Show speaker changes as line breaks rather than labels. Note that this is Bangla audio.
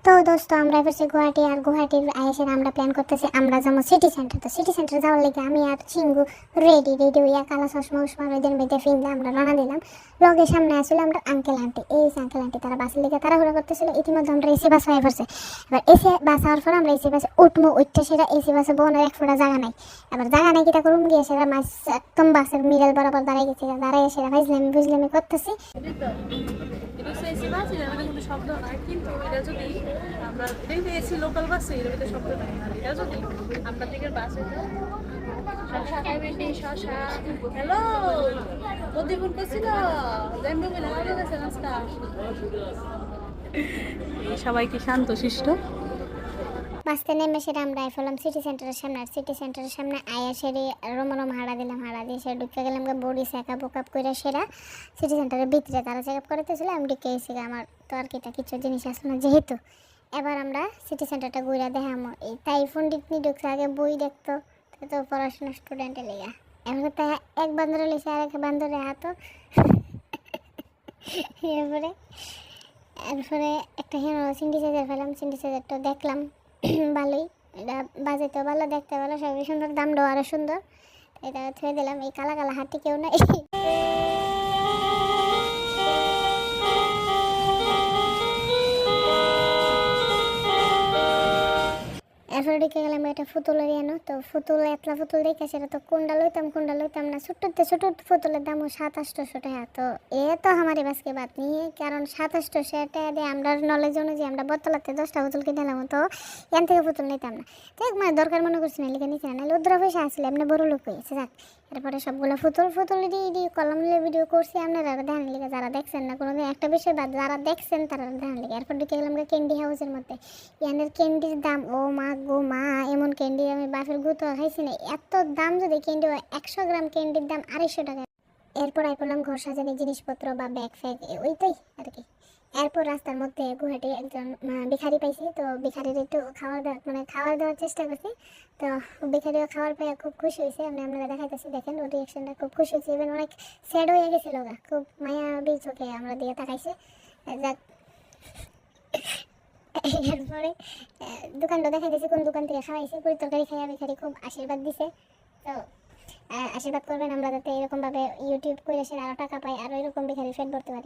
তো দোস্ত আমরা এবার গুয়াহাটি আর গুয়াহাটির আয়েসের আমরা প্ল্যান করতেছি আমরা যাবো সিটি সেন্টার। তো সিটি সেন্টার যাওয়ার লেগে আমি আর চিঙ্গু রেডি হইয়া কালা চশমা উসমা ওই দিন বেঁধে ফিরলে আমরা রওনা দিলাম। লগের সামনে আসলে আমরা আঙ্কেল আন্টি, এই আঙ্কেল আন্টি তারা বাসের লেগে তাড়াহুড়া করতেছিল। ইতিমধ্যে আমরা এসি বাস হয়ে পড়ছে। এবার এসি বাস হওয়ার পর আমরা এসি বাসে উঠবো, উঠতে সেটা এসি বাসে বোনের এক ফোটা জায়গা নাই। এবার জায়গা নাই কিটা করুন গিয়ে সেটা মাছ একদম বাসের মিডল বরাবর দাঁড়াই গেছে, দাঁড়াই সেটা বুঝলামি করতেছি।
এটা হচ্ছে এসি বাস, এটার মধ্যে কোনো শব্দ নয়, কিন্তু এটা যদি আমরা এটা এসি লোকাল বাসে এর মধ্যে শব্দ নাই। আর এটা যদি আমরা দিকের বাসে শশা খাইবেন, শশা হ্যালো মধ্যপুর করছিল জানবো বলে আমাদের কাছে নাস্তা। সবাইকে শান্ত শিষ্ট
বাসতে নেমে সেটা আমরা আইফলাম সিটি সেন্টারের সামনে। আর সিটি সেন্টারের সামনে আয়া সেরে রমরম হাড়া দিলাম, হাড়া দিয়ে সে ঢুকে গেলাম বডি চেকআপ ওকআপ করে সেরা সিটি সেন্টারের ভিতরে তারা চেকআপ করতেছিল। আমি ঢুকে এসে আমার তো আর কিটা কিছু জিনিস আসলো না যেহেতু। এবার আমরা সিটি সেন্টারটা ঘুরে দেখামো। এই তাই ফোন ডিটনি ঢুকছে, আগে বই দেখতো তো পড়াশোনা স্টুডেন্টের লেগা। এবার তাই এক বান্দরে লেছে আর এক বান্দরে হাতও। এরপরে একটা সিন্ডিসাইজার ফেলাম, সিন্ডিসাইজারটা দেখলাম ভালোই, এটা বাজেতেও ভালো, দেখতে ভালো, সবই সুন্দর, দামটাও আরও সুন্দর। এটা থুয়ে দিলাম। এই কালা কালা হাতি কেউ নাই। এরপরে ঢুকে গেলাম একটা ফুতুলের এনো। তো ফুতুল এতলা ফুতুল দেখে সেটা তো কোনটা লইতাম না। ছোট ফুতুলের দামও 700-800 টাকা। তো এ তো আমার বাসকে বাদ নিয়ে, কারণ 700-800 টাকা দিয়ে আমরা নলেজ অনুযায়ী আমরা বতলাতে 10টা ফুতুল কিনে নিলাম, তো এখান থেকে ফুতুল নিতাম না। তো মানে দরকার মনে করছি না, লিখে নিচ্ছি না, নাহলে উদ্র পয়সা আসলে এমনি বড় লোক হয়েছে। যাক, এরপরে সবগুলো ফুতুল কলম নিয়ে ভিডিও করছি। আপনারা ধ্যান লিখে যারা দেখছেন না কোনোদিন, একটা বিষয় বাদ, যারা দেখছেন তারা ধ্যান লিখে। এরপর ঢুকে গেলাম ক্যান্ডি হাউসের মধ্যে। ইয়ানের ক্যান্ডির দাম ও মা গো মা, এমন ক্যান্ডি আমি বাপের গুতো খাইছি না। এত দাম, যদি ক্যান্ডি হয় 100 গ্রাম ক্যান্ডির দাম 250 টাকা। এরপর আইপলাম ঘর সাজানি জিনিসপত্র বা ব্যাগ ফ্যাগ ওইটাই আর কি। এরপর রাস্তার মধ্যে গুয়াহাটি একজন ভিখারি পাইছি। তো ভিখারির একটু খাবার দেওয়ার চেষ্টা করছি। তো ভিখারিও খাবার পেয়ে খুব খুশি হয়েছে। আমরা দেখাইতেছি, দেখেন ওর রিয়াকশনটা খুব খুশি হয়েছে। ইভেন অনেক স্যাড হয়ে গেছিল, খুব মায়াবী চোখে আমরা দিয়ে তাকাইছে। যাক, এরপরে দোকানটা দেখাইতেছি কোন দোকান থেকে খাওয়াইছি। পুরি তরকারি খাইয়া ভিখারি খুব আশীর্বাদ দিছে। তো আশীর্বাদ করবেন আমরা যাতে এরকমভাবে ইউটিউব করে সে আরও টাকা পাই, আরও এরকম ভিখারি ফেট ভরতে পারি।